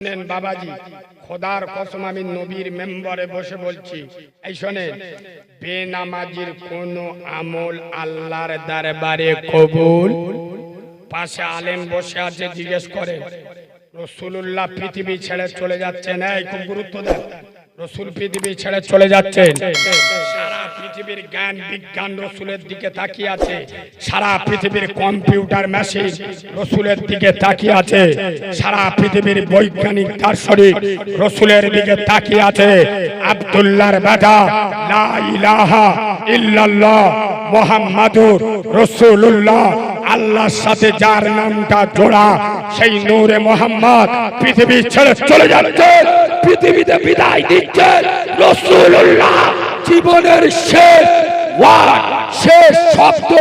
বাবাজি খোদার কসম আমি নবীর মেম্বারে বসে বলছি, এই শোনেন, বেনামাজির কোন আমল আল্লাহর দরবারে কবুল। পাশে আলেম বসে আছে, জিজ্ঞেস করে রাসূলুল্লাহ পৃথিবী ছেড়ে চলে যাচ্ছেন, এই খুব গুরুত্ব দেন, রাসূল পৃথিবী ছেড়ে চলে যাচ্ছেন, সারা পৃথিবীর জ্ঞান বিজ্ঞান রাসূলের দিকে তাকিয়ে আছে, সারা পৃথিবীর কম্পিউটার মেশিন রাসূলের দিকে তাকিয়ে আছে, সারা পৃথিবীর বৈজ্ঞানিক দার্শনিক রাসূলের দিকে তাকিয়ে আছে। আব্দুল্লাহর বেটা লা ইলাহা ইল্লাল্লাহ মুহাম্মাদুর রাসূলুল্লাহ, আল্লাহর সাথে যার নামটা জোড়া, সেই নূরে মুহাম্মদ পৃথিবী ছেড়ে চলে যাচ্ছে, পৃথিবীতে বিদায় দিচ্ছে রাসূলুল্লাহ। জীবনের শেষ ওয়ার্ড, শেষ শব্দ,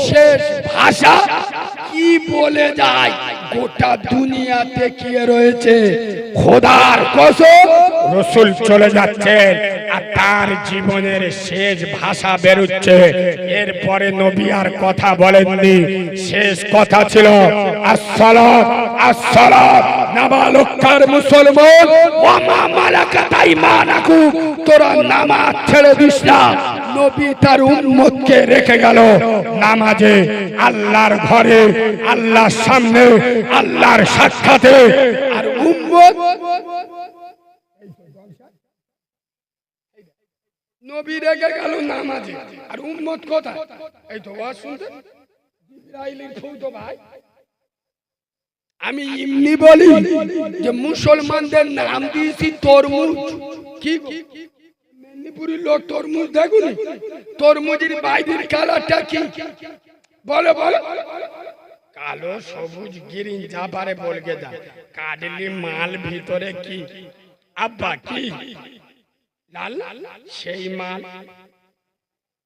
শেষ ভাষা কি বলে যায় গোটা দুনিয়া দেখিয়ে রয়েছে। খোদার কসম রাসূল চলে যাচ্ছেন আর তার জীবনের শেষ ভাষা বেরোচ্ছে। এরপরে নবী আর কথা বলেননি, শেষ কথা ছিল আসসালাত আসসালাত। নাবালককার মুসলমান ওয়া মা মালাকাত আইমানাকুম, তোরা নামাজ ছেড়ে দিস না। নবী তার উম্মতকে রেখে গেল নামাজে, আল্লাহর ঘরে, আল্লাহর সামনে, আল্লাহর সাক্ষাতে। আর উম্মত নবী রেখে গেল নামাজে, আর উম্মত কোথায়? এই তো ওয়াজ শুনতে জিবরাইলের ফৌতো ভাই। আমি এমনি বলি যে মুসলমানদের নাম দিয়েছি তরমুজ। কি মেদিনীপুরের লোক তরমুজ দেখুন, তরমুজের বাইরের কালারটা কি বলো বলো? কালো সবুজ গ্রিন যা পারে বলকে যা, কাটলি মাল ভিতরে কি আব্বা কি লাল, সেই মাল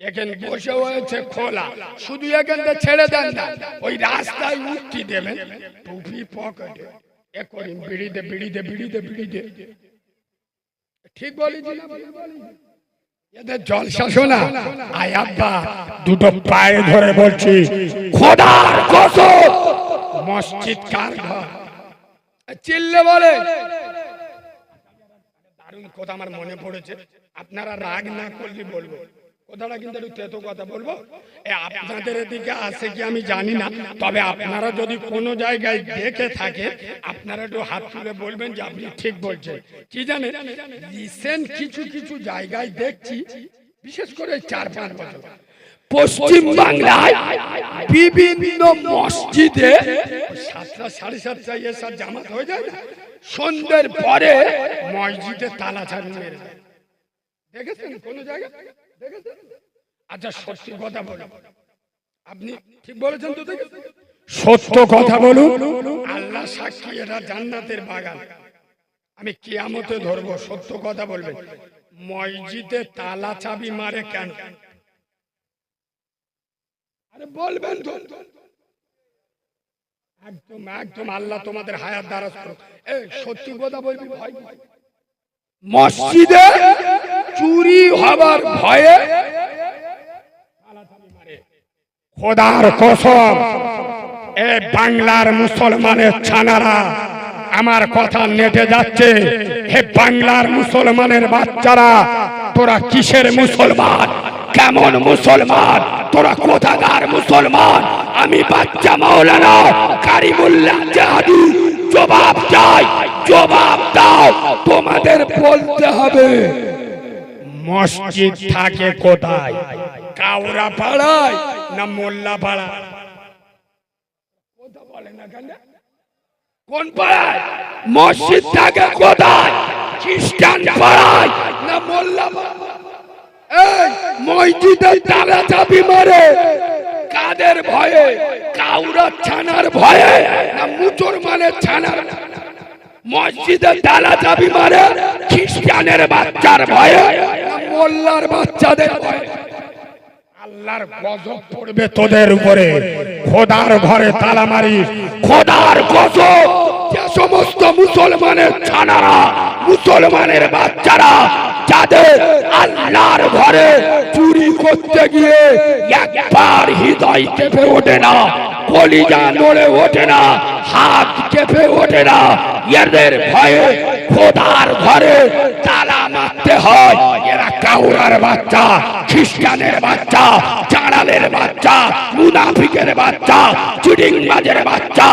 এখানে বসে হয়েছে খোলা, শুধু এখানটা ছেড়ে দেন না, ওই রাস্তায় উঠতে দেবেন, টুপি পকেটে একই বিড়িতে বিড়িতে বিড়িতে বিড়িতে। ঠিক বলেছি না? এদের জলসা শোনা। আয় আব্বা দুটো পায়ে ধরে বলছি, খোদার কসম মসজিদ কার ঘর? চিল্লে বলে। দারুণ কথা আমার মনে পড়েছে, আপনারা রাগ না করলে বলবো কথাটা, কিন্তু একটু তেতো কথা বলবো। আপনাদের এদিকে আছে কি আমি জানি না, তবে আপনারা যদি কোনো জায়গায় দেখে থাকে আপনারা একটু হাত তুলে বলবেন যে আপনি ঠিক বলছেন। কি জানেন, রিসেন্ট কিছু কিছু জায়গায় দেখছি, বিশেষ করে 4-5 বছর পশ্চিম বাংলায় বিভিন্ন মসজিদে 7টা 7:30টায় এসব জামাত হয়ে যায়, সন্ধ্যের পরে মসজিদে তালা চাবি মেরে যায়। দেখেছেন কোন জায়গায়? আচ্ছা সত্যি কথা বলুন, আপনি ঠিক বলেছেন তো? সত্য কথা বলুন, আল্লাহ সাক্ষী এটা জান্নাতের বাগান, আমি কিয়ামতে ধরবো। সত্য কথা বলবেন, মসজিদে তালা চাবি মারে কেন? আরে বলবেন তো। একদম একদম আল্লাহ তোমাদের হায়াত দারাজ করুক। এই সত্যি কথা বলবি ভাই, মসজিদে চুরি হবার ভয়ে খোদার কসম এ বাংলার মুসলমানের ছানারা, আমার কথা নেটে যাচ্ছে, হে বাংলার মুসলমানের বাচ্চারা, তোরা কিসের মুসলমান? কেমন মুসলমান? তোরা কোথাকার মুসলমান? আমি বাচ্চা মাওলানা কারিমুল্লাহ জাহাদি জবাব চাই, জবাব দাও। তোমাদের বলতে হবে মসজিদ থাকে কোথায়? কাউরা পাড়ায় না মোল্লা পাড়া? কথা বলে না কেন? কোন পাড়ায় মসজিদ থাকে? কোথায়? খ্রিস্টান পাড়ায় না মোল্লা পাড়ায়? এই মসজিদে তালা চাবি মারে কাদের ভয়ে? কাউরা ছানার ভয়ে না মুসলমানের ছানার? মসজিদে তালা চাবি মারে খ্রিস্টানের বাচ্চার ভয়ে না মোল্লার বাচ্চাদের ভয়ে? আল্লাহর গজব পড়বে তোদের উপরে, খোদার ঘরে তালা মারিস। খোদার গজব যে সমস্ত মুসলমানের ছানারা মুসলমানের বাচ্চারা যাদের আল্লাহর ঘরে চুরি করতে গিয়ে একবার হৃদয় কেঁপে ওঠে না, কলিজা নড়ে ওঠে না, হাত কেঁপে ওঠে না, এদের ভয়ে খোদার ঘরে তালা মারতে হয়। এরা কাউরার বাচ্চা, খ্রিস্টানের বাচ্চা, চাঁড়ালের বাচ্চা, মুনাফিকের বাচ্চা, চিটিংবাজের বাচ্চা,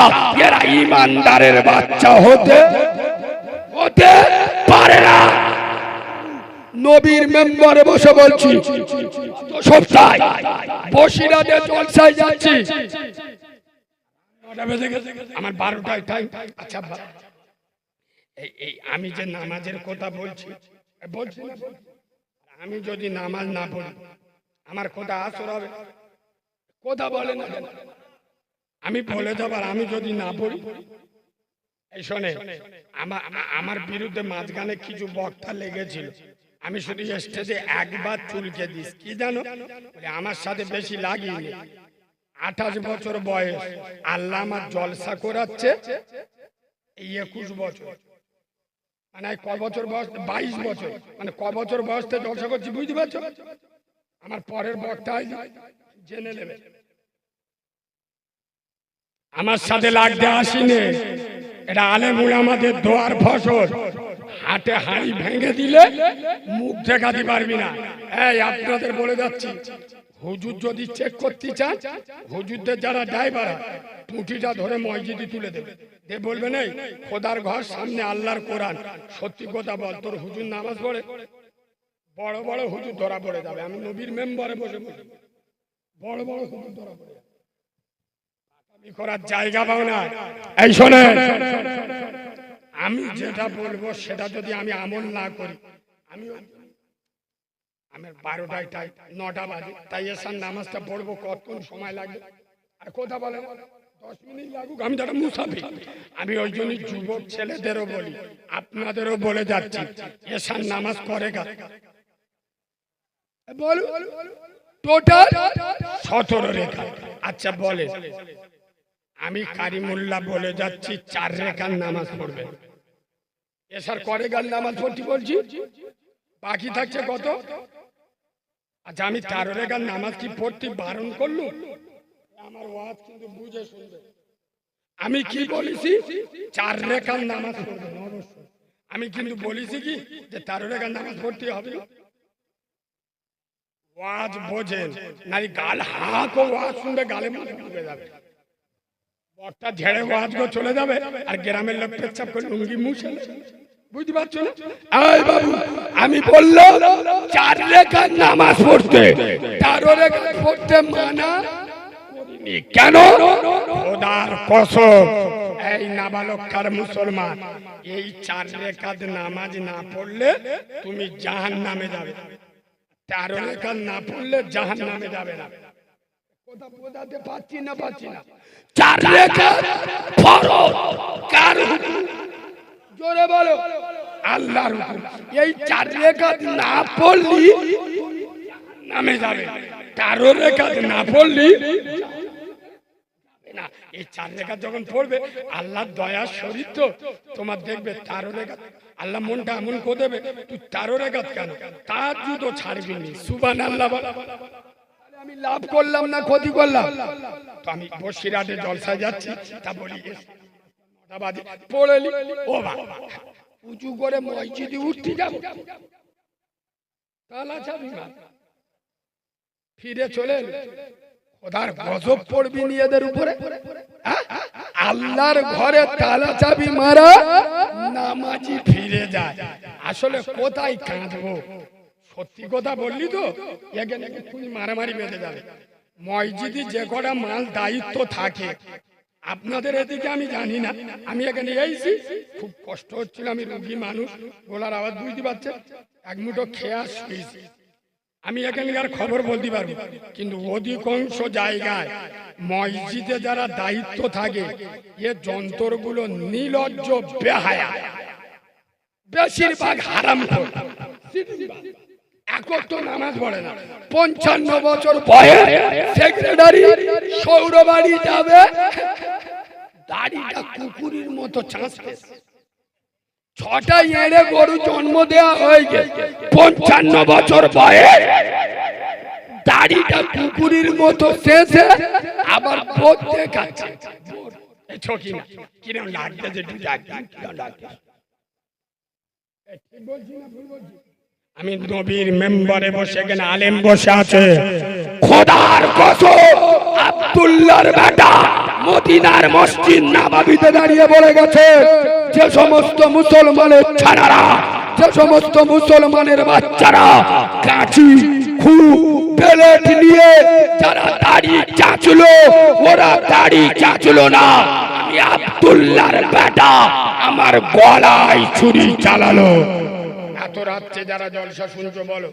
এরা ইমানদারের বাচ্চা হতে পারে না। নবীর মেম্বারে বসে বলছি, সপ্তাহে বসিরাতে জলসায় যাচ্ছি, আমার 12টায় টাইম। আচ্ছা এই আমি যে নামাজের কথা বলছি, আমি যদি নামাজ না পড়ি আমার কথা আসর হবে? কথা বলে না কেন? আমি বলে দেবার, আমি যদি না পড়ি। এই শোনে, আমার বিরুদ্ধে মাঝখানে কিছু বক্তা লেগেছিল, আমি শুধু স্টেজে একবার চুলকে দিস, কি জানো, আমার সাথে বেশি লাগিয়ে 28 বছর বয়স, আল্লাহ আমার জলসা করাচ্ছে এই 21 বছর, মানে ক বছর বয়স, 22 বছর, মানে ক বছর বয়স থেকে জলসা করছি, বুঝতে পারছো? আমার পরের বক্তা জেনে নেবে, আমার সাথে লাগতে আসিনি। এটা আলেম উলামাদের দোয়ার ফসল। হাটে হাঁড়ি ভেঙে দিলে মুখ দেখাতে পারবি না। এই আপনাদের বলে যাচ্ছি, হুজুর যদি চেক করতে চান, হুজুরদের যারা ড্রাইভার টুটিটা ধরে মসজিদে তুলে দেবে, দিয়ে বলবেন এই খোদার ঘর সামনে আল্লাহর কোরআন, সত্যি কথা বল, তোর হুজুর নামাজ পড়ে? বড় বড় হুজুর ধরা পড়ে যাবে। আমি নবীর মেম্বারে বসে বসে বড় বড় হুজুর ধরা পড়ে যাবে, করার জায়গা পাও না। এই শোনে, আমি যেটা বলবো সেটা যদি আমি আমল না করি, আমার 12টায় টাইম, 9টা বাজে, তাই এসার নামাজটা পড়বো, কতক্ষণ সময় লাগবে? আর কথা বলে 10 মিনিট লাগুক, আমি তো একটা মুসাফির। আমি ওই জন্য যুবক ছেলেদেরও বলি, আপনাদেরও বলে যাচ্ছি, এসার নামাজ করে গা বল টোটাল 17 রেখা। আচ্ছা বলে, আমি কারিমুল্লাহ বলে যাচ্ছি 4 রেখার নামাজ পড়বে। এসার করে গান নামাজ পড়তে বলছি, বাকি থাকছে কত? আচ্ছা আমি 13 রেখার নামাজ কি পড়তে বারণ করলু? আমার ওয়াজ কিন্তু বুঝে শুনবে। আমি কি বলেছি? 4 রেখার নামাজ পড়বে অবশ্যই। আমি কিন্তু বলেছি কি যে 13 রেখার নামাজ পড়তে হবে। ওয়াজ বোঝেন নারী গাল হাঁক, ওয়াজ শুনবে গালে মাথা ঢুকে যাবে, বক্তা ঝেড়ে ওয়াজ গো চলে যাবে, আর গ্রামের লোক পেচ্ছাপ করে লুঙ্গি মুছে। বুঝতে পারছো না? এই বাবু, আমি বললাম 4 রেখার নামাজ পড়তে, 13 রেখা পড়তে মানা করিনি। কেন? খোদার কসম, এই নাবালককার মুসলমান, এই 4 রেখাত নামাজ না পড়লে তুমি জাহান্নামে যাবে। 13 রেখা না পড়লে জাহান্নামে যাবে না। কথা বোঝাতে পারছি না? 4 রেখা ফরজ। কার হুকুম? জোরে বলো, আল্লাহর হুকুম। এই 4 রেখা না পড়লি নামে যাবে, 13 রেখা না পড়লি না। এই 4 রেখা যখন পড়বে, আল্লাহর দয়ার শরীর তো তোমার দেখবে 13 রেখা, আল্লাহ মনটা এমন করে দেবে, তুই 13 রেখা কেন তাহাজ্জুদ তো ছাড়বি নি। সুবহানাল্লাহ। আমি লাভ করলাম না ক্ষতি করলাম? তো আমি বসিরাটে জলসায় যাচ্ছি, তা বলি 9টা বাজে পড়েলি, ও বাবা উঁচু করে মসজিদে উঠতে যাব, তালা চাবি না, ফিরে চলে খোদার গজব পড়বি নি এদের উপরে। আল্লাহর ঘরে তালা চাবি মারা নামাজি ফিরে যায়। আসলে কোথায় কাঁদবো? সত্যি কথা বললি তো, এখানে মারামারি বেঁধে যাবে। মসজিদে যে কটা মাল দায়িত্ব থাকে, আপনাদের এদিকে আমি জানি না, আমি এখানে এসেছি, খুব কষ্ট হচ্ছিল, আমি রোগী মানুষ, গলার আওয়াজ বুঝতে পারছে, এক মুঠো খেয়ে শুয়েছি। আমি এখানকার খবর বলতে পারবো, কিন্তু অধিকাংশ জায়গায় মসজিদে যারা দায়িত্ব থাকে, এ যন্ত্রগুলো নির্লজ্জ বেহায়া, বেশিরভাগ হারামখোর। এখন তো নামাজ পড়ে না, 55 বছর বয়স, সেক্রেটারি সৌরবাড়ি যাবে, দাড়িটা কুকুরের মতো চাঁচবে, ছটা এড়ে গরু জন্ম দেওয়া হয়ে গেছে, 55 বছর বয়স, দাড়িটা কুকুরের মতো শেষে আবার পড়তে খাচ্ছে। কিরম লাগছে যে আমি নবীর মেম্বারে বসে গেলে আলেম বসে আছে, খোদার কসম আব্দুল্লাহর বেটা মদিনার মসজিদ নববীতে দাঁড়িয়ে বলে গেছে, যে সমস্ত মুসলমানের ছাড়ারা, যে সমস্ত মুসলমানের বাচ্চারা কাঁচি খু প্লেট নিয়ে যারা দাড়ি চাচলো, ওরা দাড়ি চাচলো না, আমি আব্দুল্লাহর বেটা আমার গলায় ছুরি চালালো। এত রাত্রে যারা জলসা শুনছো বলো,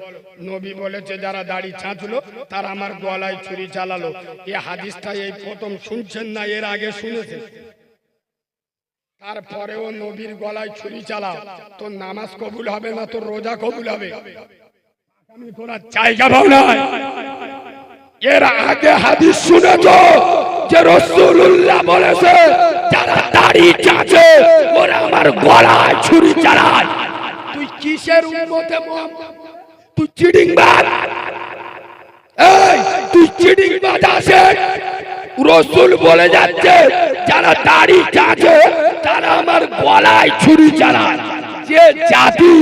নবী বলেছে যারা দাড়ি চাঁচলো তারা আমার গলায় ছুরি চালালো। এই হাদিসটা এই প্রথম শুনছেন না, এর আগে শুনেছেন? তারপরেও নবীর গলায় ছুরি চালাও, তোর নামাজ কবুল হবে না, তোর রোজা কবুল হবে? আমি করার জায়গা পাও না। এর আগে হাদিস শুনেছো যে রাসূলুল্লাহ বলেছে যারা দাড়ি চাঁচে ওরা আমার গলায় ছুরি চালায়। তুই কিসের উম্মতে মুহাম্মদ? তুই চিটিংবাজ, এই তুই চিটিংবাজ আছে। রাসূল বলে যাচ্ছে যারা দাড়ি চাঁচে তারা আমার গলায় ছুরি চালায়। যে জাতি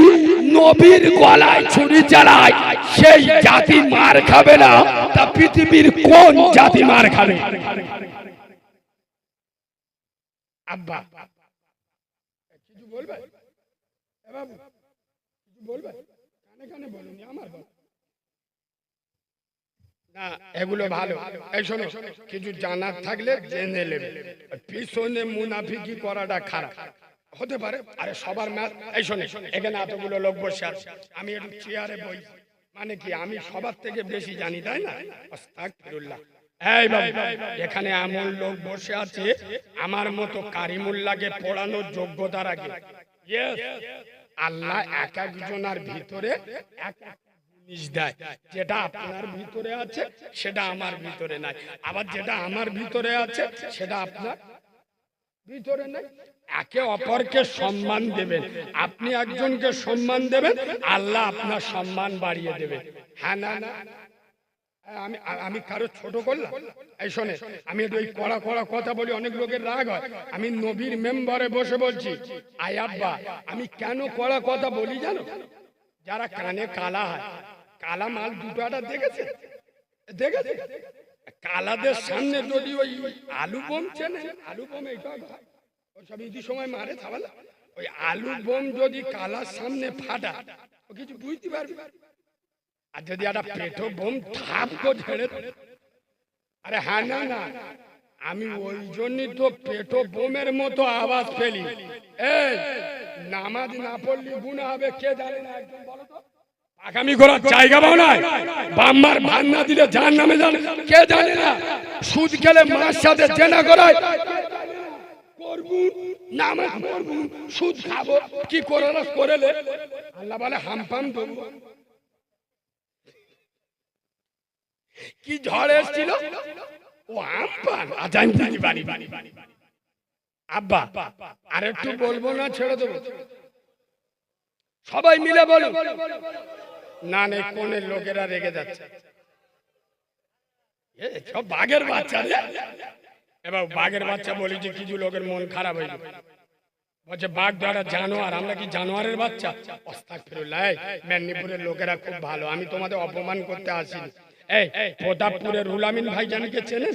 নবীর গলায় ছুরি চালায় সেই জাতি মার খাবে না, তা পৃথিবীর কোন জাতি মার খাবে? আব্বা কিছু বলবে? বাবু কিছু বলবে? কানে কানে বলুন, আমার না এগুলো ভালো। এই শোনো, কিছু জানার থাকলে জেনে নেবে। পিছনে মুনাফিকি করাটা খারাপ হতে পারে। আরে সবার ম্যাচ। এই শোনে, এখানে এতগুলো লোক বসে আছে, আমি একটু চেয়ারে বই, মানে কি আমি সবার থেকে বেশি জানি, তাই না? আস্তাগফিরুল্লাহ। এই বাবু, এখানে এমন লোক বসে আছে আমার মতো কারিমুল্লাহকে পড়ানোর যোগ্যতা রাখে। আল্লাহ এক একজনের ভিতরে এক জিনিস দেয়, যেটা আপনার ভিতরে আছে সেটা আমার ভিতরে নাই, আবার যেটা আমার ভিতরে আছে সেটা আপনার ভিতরে নাই। একে অপরকে সম্মান দেবেন, আপনি একজনকে সম্মান দেবেন, আল্লাহ আপনার সম্মান বাড়িয়ে দেবে। হ্যাঁ না না, আমি কারো ছোট করলাম? এই শোনে, আমি ওই কড়া কড়া কথা বলি, অনেক লোকের রাগ হয়। আমি নবীর মেম্বারে বসে বলছি, আই আব্বা আমি কেন কড়া কথা বলি জানো? যারা কানে কালা হয়, কালা মাল দুটো একটা দেখেছে, দেখেছে কালাদের সামনে যদি ওই আলু বোম চেনে, আলু বোম এইটা সব ঈদের সময় মারে থাকলে, ওই আলু বোম যদি কালার সামনে ফাটা ও কিছু বুঝতে পারবে। আর যদি একটা পেটো বোম ঠাপ করে ঝেড়ে, আরে হ্যাঁ না না, আমি ওই জন্যই তো পেটো বোমের মতো আওয়াজ ফেলি। এই নামাজ না পড়লে গুনাহ হবে, কে জানে না? একদম বলো তো, আগামী করার জায়গা পাও না, বাম্মার ভান না দিলে জাহান্নামে যাবে, কে জানে না? সুদ খেলে মার সাথে জেনা করায় করবো, নামাজ পড়বো, সুদ খাবো, কি করে করেলে আল্লাহ বলে হামপাম দেবো। কি ঝড় এসেছিল, ও আমপান আজান দিতে পারি। আব্বা আর একটু বলবো না, ছেড়ে দেবো? সবাই মিলে বলো না। নেই কোনের লোকেরা রেগে যাচ্ছে, সব বাঘের বাচ্চা রে। এবার বাঘের বাচ্চা বলি যে কিছু লোকের মন খারাপ হয়ে যাবে, বলছে বাঘ ধরা জানোয়ার, আমরা কি জানোয়ারের বাচ্চা? আস্তাগফিরুল্লাহ। মেদিনীপুরের লোকেরা খুব ভালো, আমি তোমাদের অপমান করতে আসিনি। এই প্রতাপপুরের রুল আমিন ভাইজানকে চেনেন?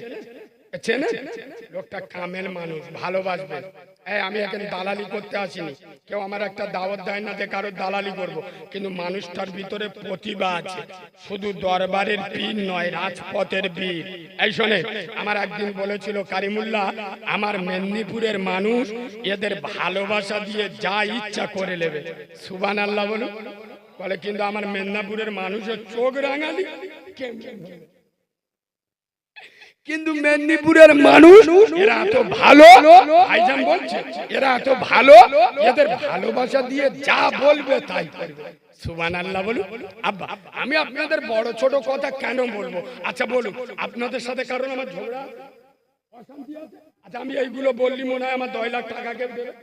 চেনেন? লোকটা কামেল মানুষ, ভালোবাসবেন। আমি এখানে দালালি করতে আসিনি, কেউ আমার একটা দাওয়াত দেয় না যে কারো দালালি করব, কিন্তু মানুষটার ভিতরে প্রতিভা আছে, শুধু দরবারের পীর নয়, রাজপথের বীর। এই শোনে, আমার একদিন বলেছিল কারিমুল্লাহ, আমার মেদিনীপুরের মানুষ এদের ভালোবাসা দিয়ে যা ইচ্ছা করে নেবে। সুবহানাল্লাহ বলুন। বলে কিন্তু আমার মেদিনীপুরের মানুষের চোখ রাঙালি, কিন্তু মেদিনীপুরের মানুষ এরা এত ভালো, ভাইজান বলছে এরা এত ভালো, এদের ভালোবাসা দিয়ে যা বলবে তাই করবে। সুবহানাল্লাহ বলুন। আব্বা আমি আপনাদের বড় ছোট কথা কেন বলবো? আচ্ছা বলুন, আপনাদের সাথে কারণ আমার ঝগড়া অশান্তি আছে? আচ্ছা আমি এইগুলো বললি মনে হয় আমার 10 লাখ টাকা কেউ দেবে?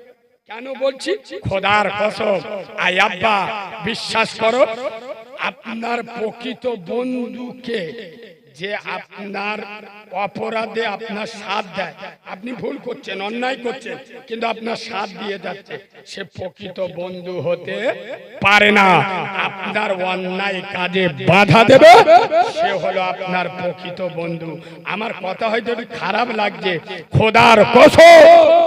কেন বলছি? খোদার কসম, আই আব্বা বিশ্বাস করো, আপনার প্রকৃত বন্ধুকে যে আপনার অপরাধে আপনার সাথ দেয়, আপনি ভুল করছেন, অন্যায় করছেন, কিন্তু আপনার সাথ দিয়ে যাচ্ছে, সে প্রকৃত বন্ধু হতে পারে না। আপনার অন্যায় কাজে বাধা দেবে, সে হলো আপনার প্রকৃত বন্ধু। আমার কথা হয়তো একটু খারাপ লাগছে, খোদার কসম,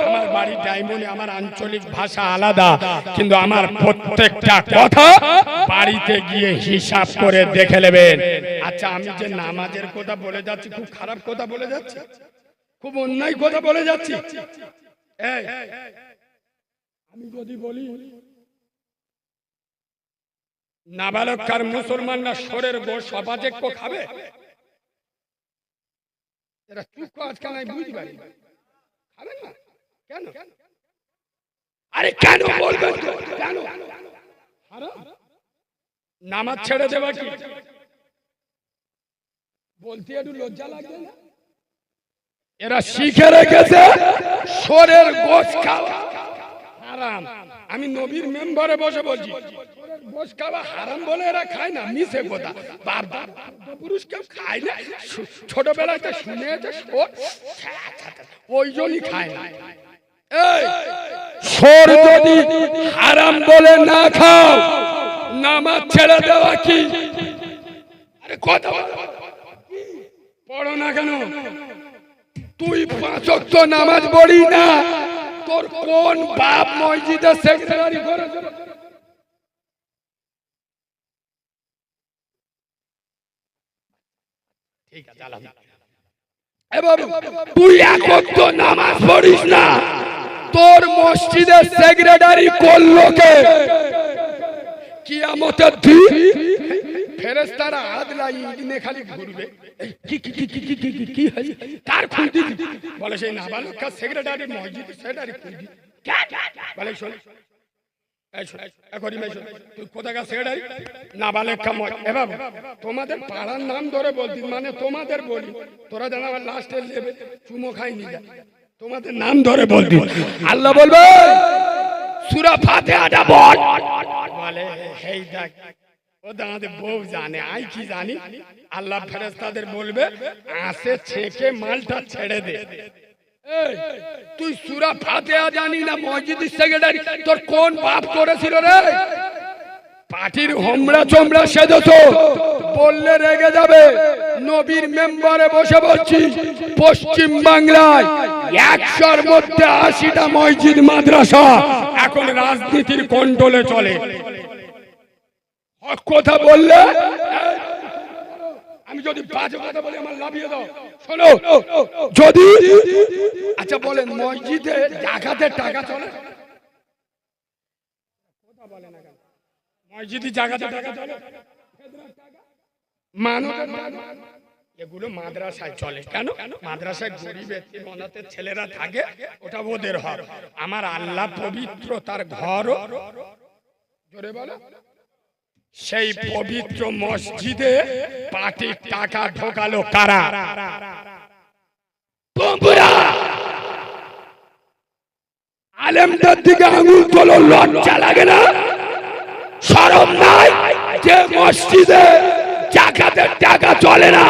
আমার বাড়ি ডায়মন্ডে, আমার আঞ্চলিক ভাষা আলাদা, কিন্তু আমার প্রত্যেকটা কথা বাড়িতে গিয়ে হিসাব করে দেখে নেবেন। আচ্ছা, আমি যে নামাজের কথা বলে যাচ্ছি, খুব খারাপ কথা বলে যাচ্ছি, খুব অন্যায় কথা বলে যাচ্ছি। আমি যদি বলি নাবালককার মুসলমানরা শোরের গোশ সবাজেক খাবে, এরা চুপ আজকাল আমি বুঝতে পারি, খাবেন না কেন? আরে কেন বলবেন? কেন নামাজ ছেড়ে দেবা কি বলতে একটু লজ্জা লাগে না? এরা শিখে রেখেছে শোরের গোশ খাওয়া হারাম। আমি নবীর মেম্বারে বসে বলছি, গোশ খাওয়া হারাম বলে এরা খায় না, মিছে কথা। বাপ পুরুষ কেউ খায় না, ছোটবেলায় শুনেছে, ওই জন্যই খায় না। শোর যদি হারাম বলে না খাও, নামাজ ছেড়ে দেওয়া কি? আরে কথা পড়ো না কেন? তুই 5 ওয়াক্ত নামাজ পড়ি না, তোর কোন বাপ মসজিদে সেক্রেটারি করে? ঠিক আছে, তুই 1 ওয়াক্ত নামাজ পড়িস না, তোর মসজিদের সেক্রেটারি করলো কে? কিয়ামতের দিন ফেরেশতারা আদলাই ইনে খালি ঘুরবে, কি কি কি কি কি কি কি কার খুঁজি বলে, সেই নাবালককে সেক্রেটারি মসজিদ সেক্রেটারি খুঁজি বলে, শোন এই শোন একরি মেশো, তুই কোথাকার সেক্রেটারি? নাবালককে এবার তোমাদের পাড়ার নাম ধরে বলতি, মানে তোমাদের বলি, তোরা জানা আমার লাস্টে লেবে চুমো খাইনি যা, তোমাদের নাম ধরে বলতি। আল্লাহ বলবে সূরা ফাতিহাটা বল, বলে হেই দেখ, ও দাঁড়াতে বউ জানে, আই কি জানি। আল্লাহ ফেরেশতাদের বলবে আসে ছেঁকে মালটা ছেড়ে দে। তুই সূরা ফাতিহা জানি না, মসজিদের সেক্রেটারি তোর কোন বাপ করেছিল রে? পার্টির হোমরা চোমরা সেজেছো, বললে রেগে যাবে। নবীর মেম্বারে বসে বলছি, পশ্চিম বাংলায় 100-র মধ্যে 80টা মসজিদ মাদ্রাসা এখন রাজনীতির কন্ট্রোলে চলে। কথা বললে আমি যদি বাজে কথা বলি আমার লাভিয়ে দাও। শোনো, যদি আচ্ছা বলেন মসজিদে জাকাতের টাকা চলে? কথা বলে না কেন? মসজিদে জাকাতের টাকা চলে? এগুলো মাদ্রাসায় চলে। কেন? মাদ্রাসায় গরিব এতিমনাথের ছেলেরা থাকে, ওটা ওদের হক। আমার আল্লাহ পবিত্র, তার ঘর জোরে বলো, সেই পবিত্র মসজিদে পার্টির টাকা ঢোকালো কারা? তোমরা। আলেমদের দিকে আঙুল তোলো, লজ্জা লাগে না? শরম নাই? যে মসজিদে জাকাতের টাকা চলে না,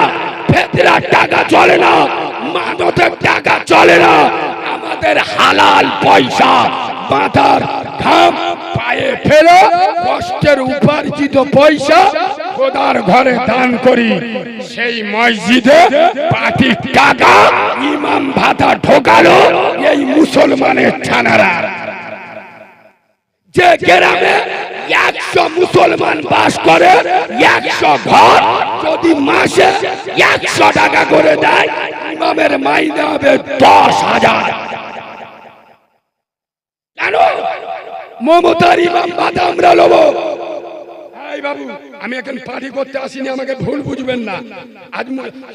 ফিতরার টাকা চলে না, মানতের টাকা চলে না, আমাদের হালাল পয়সা মাথার ঘাম পায়ে ফেলে কষ্টের উপার্জিত পয়সা খোদার ঘরে দান করি, সেই মসজিদে পার্টির টাকা ইমাম ভাতা ঢোকালো এই মুসলমানের ছানারা। যে গ্রামে 100 মুসলমান বাস করে, 100 ঘর যদি মাসে 100 টাকা করে দেয়, ইমামের মাইনে হবে 10,000। কেন? মমতার ইমাম ভাতা আমরা লব। এই বাবু, আমি এখন পার্টি করতে আসিনি, আমাকে ভুল বুঝবেন না। আজ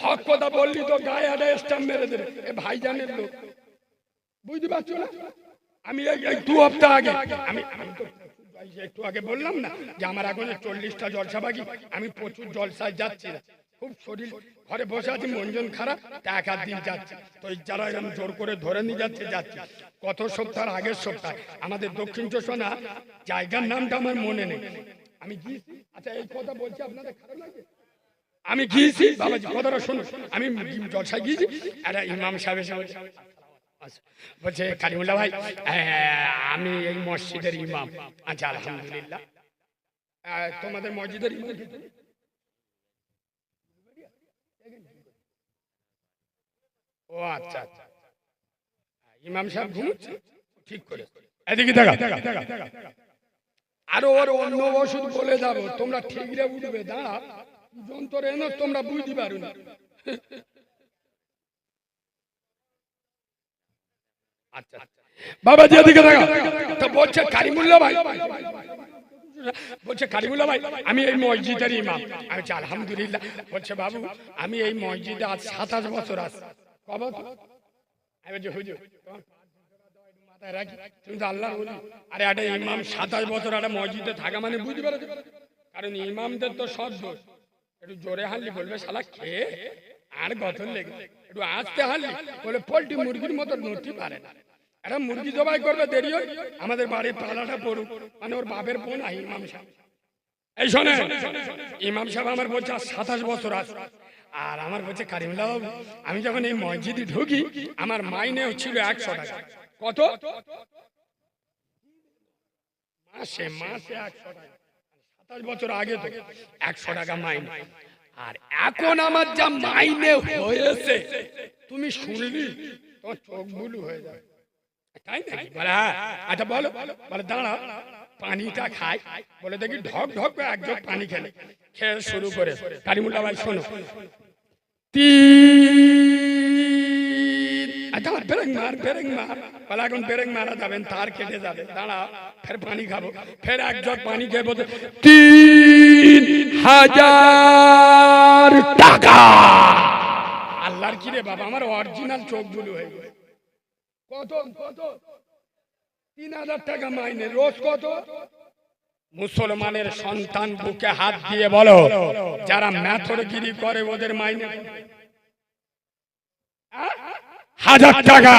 হক কথা বললি তো গায়ে আড়ে স্টাম্প মেরে দেবে। এ ভাইজানের লোক, বুঝতে পারছো না? আমি এই 2 সপ্তাহ আগে আমি একটু আগে বললাম না যে আমার এখন 40টা জলসা বাকি, আমি প্রচুর জলসায় যাচ্ছি না। খুব শরীর ঘরে বসে আছি, মনজন খারাপ, এক আধ দিন যাচ্ছে তো যারা এরকম জোর করে ধরে নিয়ে যাচ্ছে যাচ্ছে। কত সপ্তাহ আগের সপ্তাহ আমাদের দক্ষিণ চোষণা জায়গার নামটা আমার মনে নেই, আমি গিয়েছি। আচ্ছা এই কথা বলছি আপনাদের খারাপ লাগে? আমি গিয়েছি বাবাজি, কথাটা শুনুন, আমি জলসায় গিয়েছি, একটা ইমাম সাহেব বলছে কালিমুল্লাহ ভাই আমি এই মসজিদের ইমাম। আচ্ছা আলহামদুলিল্লাহ, তোমাদের মসজিদের ইমাম? ও আচ্ছা আচ্ছা, ইমাম সাহেব ঘুমোচ্ছে, ঠিক করে এদিকে দেখা। আরো ওর অন্য ওষুধ বলে যাবো, তোমরা ঠিকরে উঠবে, দাঁড়া যন্ত্র এনো তোমরা বুঝতে পারো না। আচ্ছা বাবাজি এদিকে দেখা, তো বলছে কারিমুল্লাহ ভাই, বলছে কারিমুল্লাহ ভাই আমি এই মসজিদের ইমাম। আমি বলছি আলহামদুলিল্লাহ। বলছে বাবু আমি এই মসজিদে আজ 27 বছর আছি। কবে? আমি বলছি হুজুর মাথায় রাখি, তুমি তো আল্লাহ বলি। আরে একটা ইমাম 27 বছর একটা মসজিদে থাকা মানে বুঝতে পারো, কারণ ইমামদের তো সব দোষ। একটু জোরে হারলি বলবে শালা খেয়ে আর গঠন লেগে, একটু আস্তে হারলি বলে পোল্ট্রি মুরগির মতো নড়তে পারে না। একটা মুরগি জবাই করবে দেরি হয়, আমাদের বাড়ির পালাটা পড়ুক, মানে ওর বাপের বোন ইমাম সাহেব। এই শোনে ইমাম সাহেব আমার বলছে 27 বছর আছে। আর আমার বলছে কারিমুল্লাহ বাবু আমি যখন এই মসজিদে ঢুকি আমার মাইনে ছিল 100 টাকা। কত? মাসে মাসে 100 টাকা। 27 বছর আগে তো 100 টাকা মাইনে। আর এখন আমার যা মাইনে হয়েছে তুমি শুনলি তোমার চোখ বুলু হয়ে যাবে, তাই নাকি? বলে হ্যাঁ। আচ্ছা বলো, বলে দাঁড়া পানিটা খাই। বলে দেখি ঢক ঢক করে এক জগ পানি খেলে, খেয়ে শুরু করে কারিমুল্লাহ ভাই শোনো, আচ্ছা ব্রেক মার ব্রেক মার। বলে এখন ব্রেক মারা যাবেন, তার কেটে যাবে, দাঁড়া ফের পানি খাবো। ফের এক জগ পানি খেয়ে বলতে 3000 টাকা। আল্লাহর কি রে বাবা, আমার অরিজিনাল চোখ বুলু হয়ে গেছে। কত কত? 3000 টাকা মাইনে, রোজ কত? মুসলমানের সন্তান বুকে হাত দিয়ে বলো যারা ম্যাথরগিরি করে ওদের মাইনে 1000 টাকা।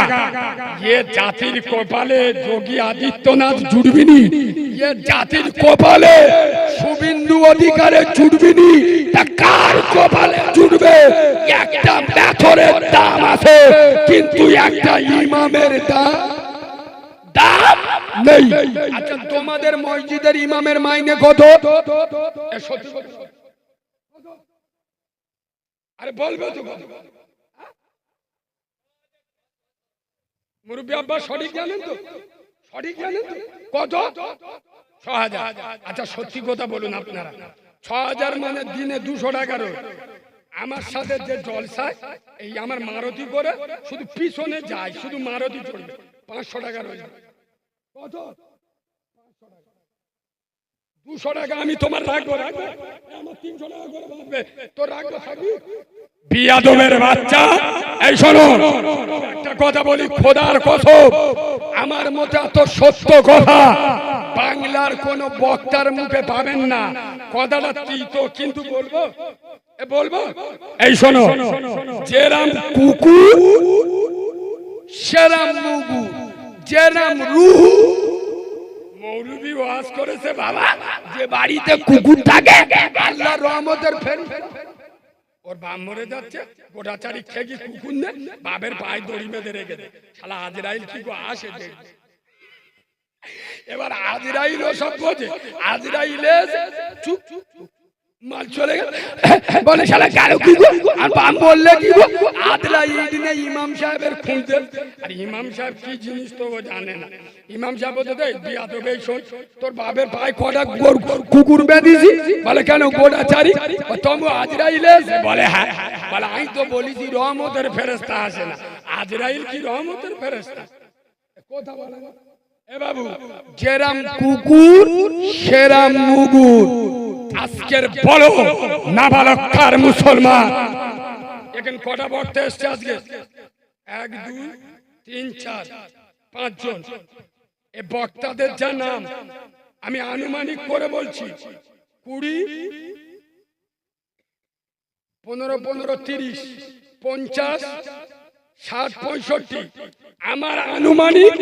এ জাতির কপালে যোগী আদিত্যনাথ জুড়বিনি, এ জাতির কপালে শুভেন্দু অধিকারে জুড়বিনি, তা কার কপালে জুড়বে? একটা ম্যাথরের দাম আছে কিন্তু একটা ইমামের দাম নেই। আচ্ছা তোমাদের মসজিদের ইমামের মাইনে কত? আরে বলবে তো মুরব্বী আব্বা, সঠিক জানেন তো? সঠিক জানেন তো? কত? 6000। আচ্ছা সত্যি কথা বলুন আপনারা, 6000 মানে দিনে 200 টাকা রোজ। আমার সাথে যে জলসায় এই আমার মারুতি করে শুধু পিছনে যায়, শুধু মারুতি চলবে, 500 টাকা রোজ। কত? 200 টাকা আমি তোমার রাখবো, রাখবো আমার 300 টাকা করে বাঁচবে, তো রাখবো থাকবি। বিয়াদবের বাচ্চা, এই শোনো একটা কথা বলি খোদার কসম, আমার মতে এত সত্য কথা বাংলার কোন বক্তার মুখে পাবেন না। কথাটা তিতো কিন্তু বলবো, বলবো। এই শোনো, যেরাম কুকুর সেরাম মুগু, যেরাম রুহ। মৌলভী ওয়াজ করেছে বাবা, যে বাড়িতে কুকুর থাকে আল্লাহর রহমতের ফের। ওর বাপ মরে যাচ্ছে, গোটা চারি খেয়ে কুকুর নে বাপের পায়ে দড়ি বেঁধে রেখে দে, শালা আজরাইল কি গো আসে দেখ। এবার আজরাইল ও সব বোঝে, আজরাইল চুপ মাল চলে গেল, বলে শালা কারো কি গো, আর বাপ বললে কি গো, আজরাইল দিনে ইমাম সাহেবের খুঁজতে। আর ইমাম সাহেব কি জিনিস তো ও জানে না। ইমাম সাহেব বলতে দে বিয়াদবে, শোন তোর বাপের পায়ে কটা কুকুর বেঁধেছি, বলে কেন গোটা চারি, তবু আজরাইল বলে হ্যাঁ, বলে আমি তো বলেছি রহমতের ফেরেশতা আসে না। আজরাইল কি রহমতের ফেরেশতা? কথা বলে না এ বাবু, যেরাম কুকুর সেরাম মুগুর। আজকের বলো নাবালক মুসলমান এখন কটা বক্তা এসছে আজকে? 1 2 3 4 5 জন। এই বক্তাদের যা নাম আমি আনুমানিক করে বলছি 20 15, 15, 30, 50, 60, 65, আমার আনুমানিক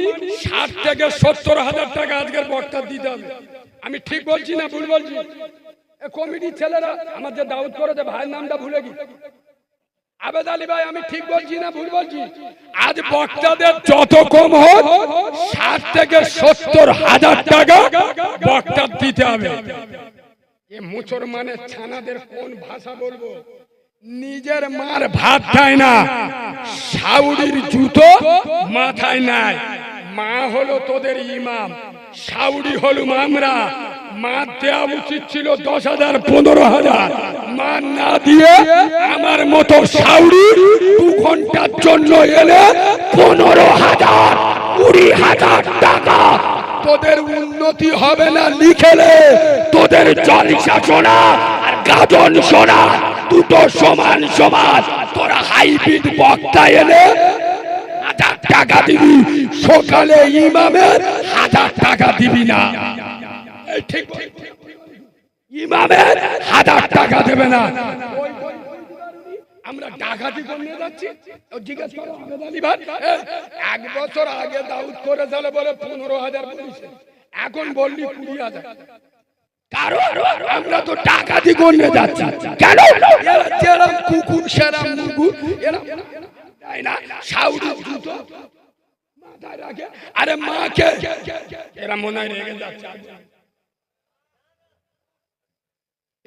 60 থেকে 70,000 টাকা আজকের বক্তা দিতে হবে। আমি ঠিক বলছি না ভুল বলছি? কমিটির ছেলেরা আমাদের দাউদ করে দে, ভাইয়ের নামটা ভুলে গি, আবেদ আলী ভাই, আমি ঠিক বলছি না ভুল বলছি? আজ বক্তাদের যত কম হোক 60 থেকে 70,000 টাকা বক্তা দিতে হবে। এ মুসলমানের ছানাদের কোন ভাষা বলবো? নিজের মার ভাত খায় না, সাউদির জুতো মাথায় নাই। মা হলো তোদের ইমাম, সাউদি হলো আমরা। মা দেওয়া উচিত ছিল 10,000, 15,000। মা না দিয়ে আমার মতো সাউদি 2 ঘন্টার জন্য এলে 15,000, 20,000 টাকা। তোদের উন্নতি হবে না লিখেলে, তোদের জলসা শোনা আর গাজন শোনা দুটো সমান সমান। তোরা হাইব্রিড বক্তা এলে 1000 টাকা দিবি, সকালে ইমামের 1000 টাকা দিবি না। ঠিক, ইমামের 1000 টাকা দেবে না। আমরা ডাকাতি করে নিয়ে যাচ্ছি। জিজ্ঞেস করো আবেদ আলী ভাই, 1 বছর আগে দাউদ করে চলে বলে 15,000 পুলিশ, এখন বললি 20,000। কারণ আমরা তো ডাকাতি করে নিয়ে যাচ্ছি। কেন? এরা কুকুর সেরা মুগুর, এরা তাই না সাউদি জুতো মাথায় রাখে। আরে মাকে এরা মনে হয় রেগে যাচ্ছে।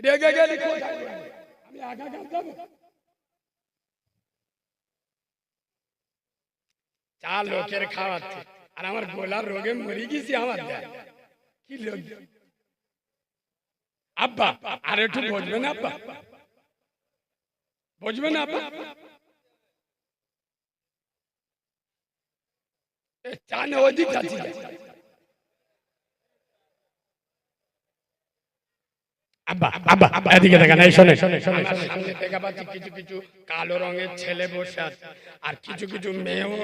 রেগে গেলে আমি একা যাব? 4 লোকের খাওয়াচ্ছে আর আমার গোলার রোগে মরে গেছি। আমার কি লোক আব্বা, আর একটু বুঝবেন আব্বা, বুঝবেন আব্বা? চানে অধিক যাচ্ছি। কিছু কিছু কালো রঙের ছেলে বসে আছে, আর কিছু কিছু মেয়েও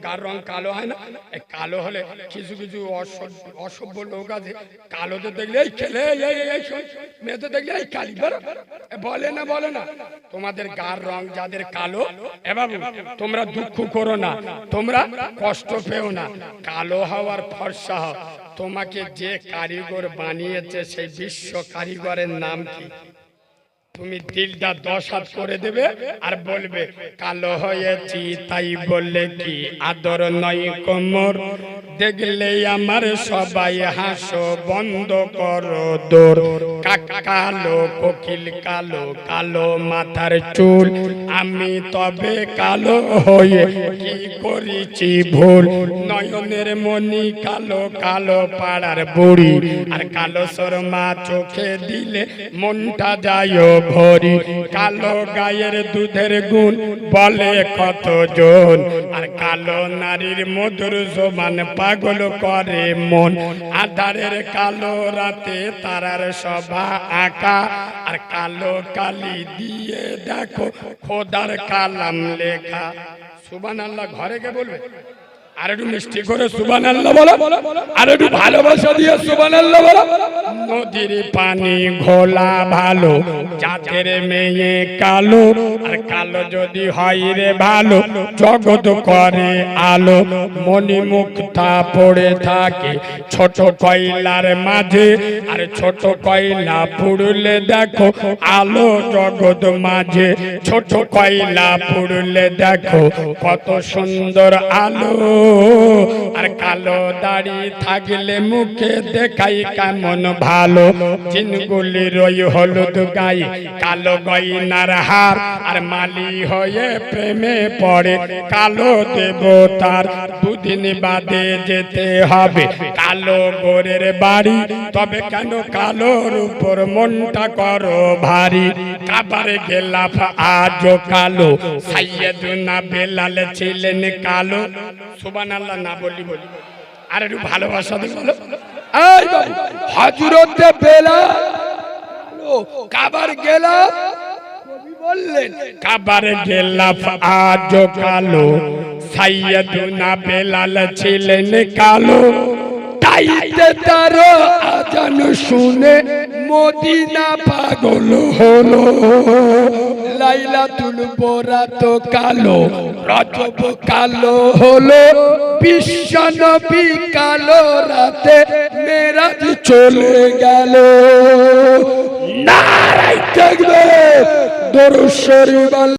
গার রং কালো হয় না। কালো হলে কিছু কিছু অসভ্য লোক আছে, কালোতে দেখলে এই খেলে, মেয়েতে দেখলে এই কালি বলে না, বলে না। তোমাদের গার রং যাদের কালো, এ বাবু তোমরা দুঃখ করো না, তোমরা কষ্ট পেও না। কালো হওয়ার ফর্সা হও। তোমাকে যে কারিগর বানিয়েছে সেই বিশ্ব কারিগরের নাম কি? তুমি দিলটা 10 হাত করে দেবে আর বলবে কালো হয়েছি তাই বললে কি আদর নয় কোমর, দেখলে আমার সবাই হাসো, বন্ধ করো দৌড়। কালো কোকিল কালো, কালো মাথার চুল, আমি তবে কালো হয়ে কি করেছি ভুল। নয়নের মনি কালো, কালো পাড়ার বুড়ি, আর কালো শর্মা চোখে দিলে মনটা যায় ভরি। কালো গায়ের দুধের গুণ বলে কতজন, আর কালো নারীর মধুর জবান পাগল করে মন। আধারের কালো রাতে তারার সভা আঁকা, আর কালো কালি দিয়ে দেখো খোদার কালাম লেখা। সুবহানাল্লাহ ঘরে কে বলবে? আর একটু মিষ্টি করে সুবহানাল্লাহ বলো, আর একটু ভালোবাসা দিয়ে সুবহানাল্লাহ বলো। নদীর পানি ঘোলা ভালো, জাতের মেয়ে কালো, আর কালো যদি হয় রে ভালো, জগৎ করে আলো। মণিমুক্তা পড়ে থাকে ছোট কয়লার মাঝে, আর ছোট কয়লা পুড়লে দেখো আলো জগৎ মাঝে। ছোট কয়লা পুড়লে দেখো কত সুন্দর আলো, আর কালো দাড়ি থাকলে মুখে দেখাই কেমন ভালো। চিনগুলি রই হলুদ গায়ে, কালো গয়নার হার, আর মালি হয়ে প্রেমে পড়ে কালো দেবতার। 2 দিন বাদে যেতে হবে কালো গোরের বাড়ি, তবে কেন কালোর উপর মনটা করো ভারী। কাবার গেলাফ আজও কালো, সাইয়েদুনা বেলাল ছিলেন কালো। সুবহানাল্লাহ না বলি বলি, আর একটু ভালোবাসা দিয়ে বলো। এই বাবু হযরত বেলাল কাবার গেলাফ, কবি বললেন কাবার গেলাফ আজও কালো, সাইয়েদুনা বেলাল ছিলেন কালো। তাইতে তার আজান শুনে মদিনা পাগল হলো, লাইলাতুল বরাত কালো, রজব কালো হলো, বিশ্ব নবী কালো রাতে মেরাজ চলে গেল। নারায়ে তাকবীর, দরুদ শরীফ।